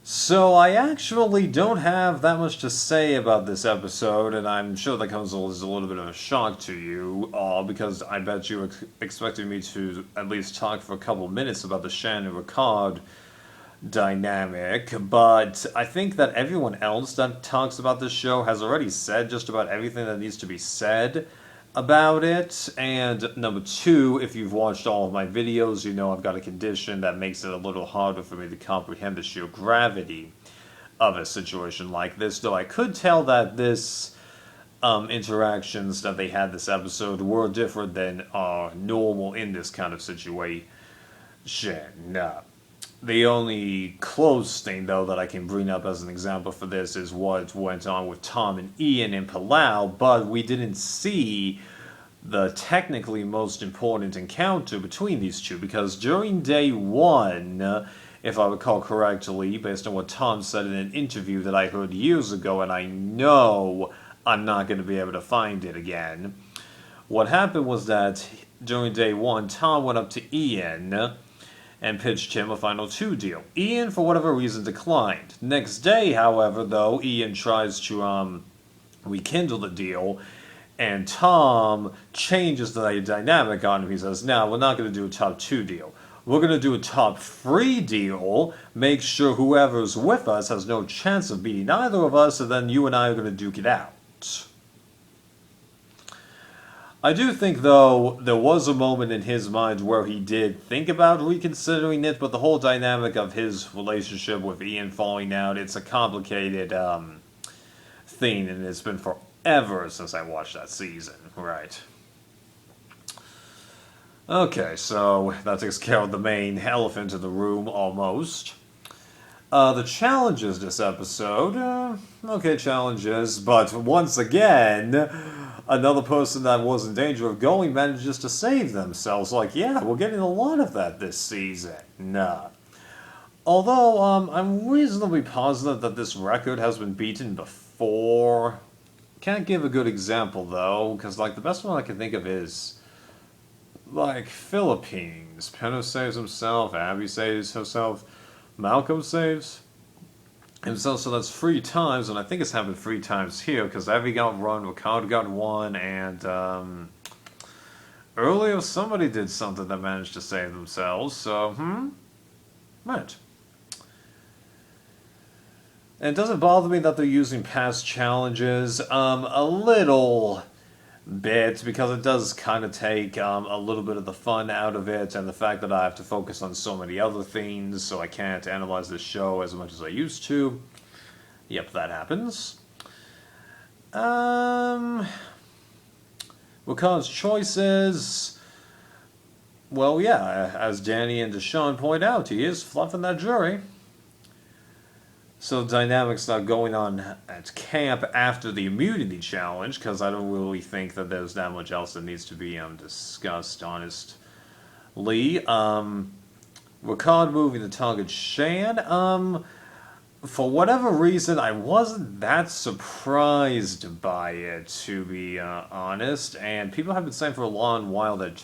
So I actually don't have that much to say about this episode, and I'm sure that comes as a little bit of a shock to you, because I bet you expected me to at least talk for a couple minutes about the Shan and Ricard dynamic, but I think that everyone else that talks about this show has already said just about everything that needs to be said about it. And number two, if you've watched all of my videos, you know I've got a condition that makes it a little harder for me to comprehend the sheer gravity of a situation like this, though I could tell that this interactions that they had this episode were different than are normal in this kind of situation. The only close thing, though, that I can bring up as an example for this is what went on with Tom and Ian in Palau, but we didn't see the technically most important encounter between these two, because during day one, if I recall correctly, based on what Tom said in an interview that I heard years ago, and I know I'm not going to be able to find it again, what happened was that during day one, Tom went up to Ian and pitched him a Final Two deal. Ian, for whatever reason, declined. Next day, however, though, Ian tries to rekindle the deal, and Tom changes the dynamic on him. He says, "Now, we're not going to do a top two deal. We're going to do a top three deal, make sure whoever's with us has no chance of beating either of us, and then you and I are going to duke it out." I do think, though, there was a moment in his mind where he did think about reconsidering it, but the whole dynamic of his relationship with Ian falling out, it's a complicated thing, and it's been forever since I watched that season. Right. Okay, so that takes care of the main elephant in the room, almost. The challenges this episode, okay, challenges, but once again, another person that was in danger of going manages to save themselves. Like, yeah, we're getting a lot of that this season. Nah. Although, I'm reasonably positive that this record has been beaten before. Can't give a good example, though, because, like, the best one I can think of is, like, Philippines. Penno saves himself, Abby saves herself, Malcolm saves himself, so that's 3 times, and I think it's happened 3 times here, because Abby got one, Ricardo got one, and, earlier somebody did something that managed to save themselves, so, right. And it doesn't bother me that they're using past challenges, a little bit, because it does kind of take a little bit of the fun out of it, and the fact that I have to focus on so many other things, so I can't analyze this show as much as I used to. Yep, that happens. Ricard's choices. Well, yeah, as Danny and Deshawn point out, he is fluffing that jury. So the dynamics not going on at camp after the immunity challenge, because I don't really think that there's that much else that needs to be discussed, honestly. Ricard moving to target Shan. For whatever reason, I wasn't that surprised by it, to be honest. And people have been saying for a long while that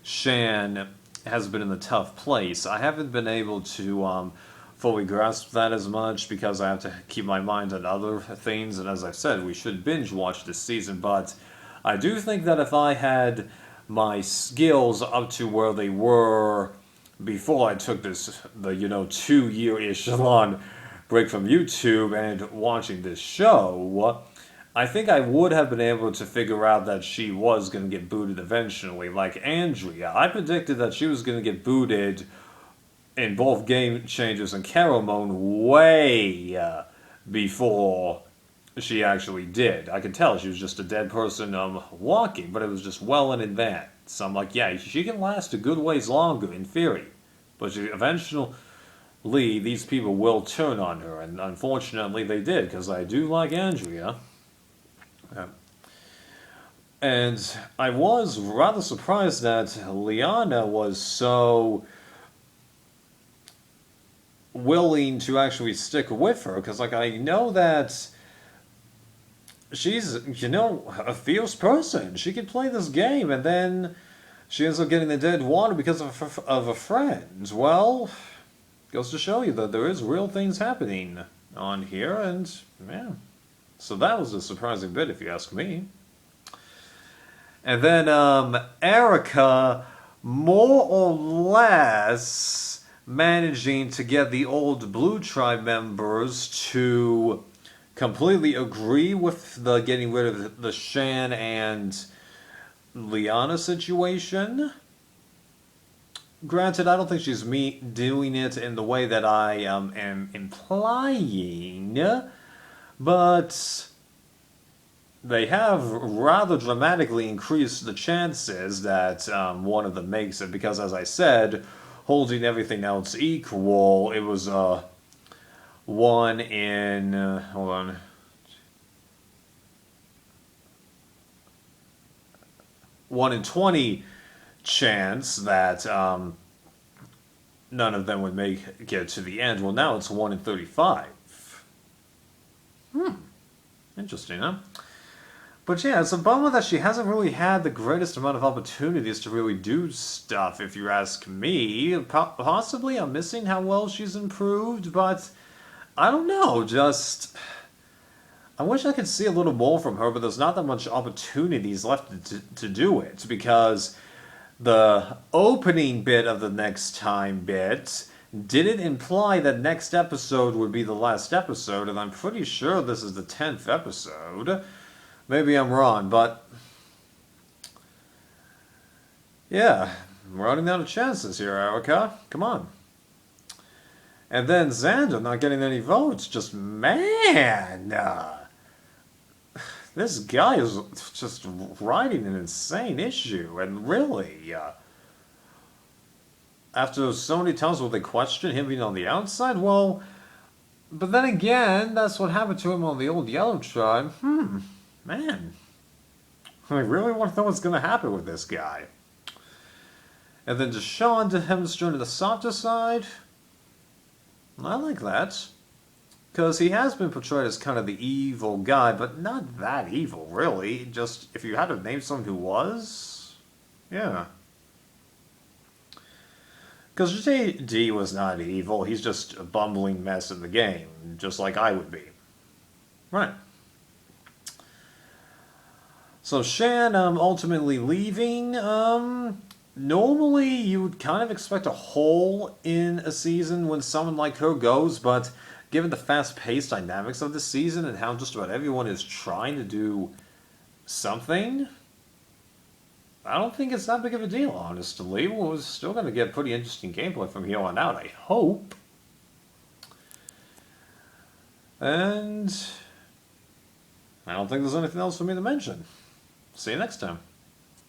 Shan has been in a tough place. I haven't been able to fully grasp that as much, because I have to keep my mind on other things, and as I've said, we should binge watch this season, but I do think that if I had my skills up to where they were before I took the 2-year-ish long break from YouTube and watching this show, I think I would have been able to figure out that she was going to get booted eventually, like Andrea. I predicted that she was going to get booted in both Game Changers and Caramon way before she actually did. I could tell she was just a dead person walking, but it was just well in advance. I'm like, yeah, she can last a good ways longer in theory, but eventually these people will turn on her, and unfortunately they did, because I do like Andrea. And I was rather surprised that Liana was so willing to actually stick with her, because, like, I know that she's, a fierce person. She can play this game, and then she ends up getting the dead water because of a friend. Well, goes to show you that there is real things happening on here, and yeah. So that was a surprising bit, if you ask me. And then Erica, more or less managing to get the old Blue Tribe members to completely agree with the getting rid of the Shan and Liana situation. Granted, I don't think she's doing it in the way that I am implying, but they have rather dramatically increased the chances that one of them makes it, because, as I said, holding everything else equal, it was 1 in, hold on, 1 in 20 chance that none of them would make it to the end. Well, now it's 1 in 35. Interesting, huh? But yeah, it's a bummer that she hasn't really had the greatest amount of opportunities to really do stuff, if you ask me. Possibly I'm missing how well she's improved, but I don't know, just... I wish I could see a little more from her, but there's not that much opportunities left to do it, because the opening bit of the next time bit didn't imply that next episode would be the last episode, and I'm pretty sure this is the 10th episode. Maybe I'm wrong, but yeah, I'm running out of chances here, Erica. Come on. And then Xander not getting any votes. Just, man, this guy is just writing an insane issue, and really, after so many times where they question him being on the outside, well, but then again, that's what happened to him on the old Yellow Tribe. Man, I really want to know what's going to happen with this guy. And then Deshawn demonstrated the softer side. I like that. Because he has been portrayed as kind of the evil guy, but not that evil, really. Just, if you had to name someone who was, yeah. Because JD was not evil, he's just a bumbling mess in the game, just like I would be. Right. So Shan ultimately leaving, normally you would kind of expect a hole in a season when someone like her goes, but given the fast-paced dynamics of the season and how just about everyone is trying to do something, I don't think it's that big of a deal, honestly. We're still going to get pretty interesting gameplay from here on out, I hope. And I don't think there's anything else for me to mention. See you next time.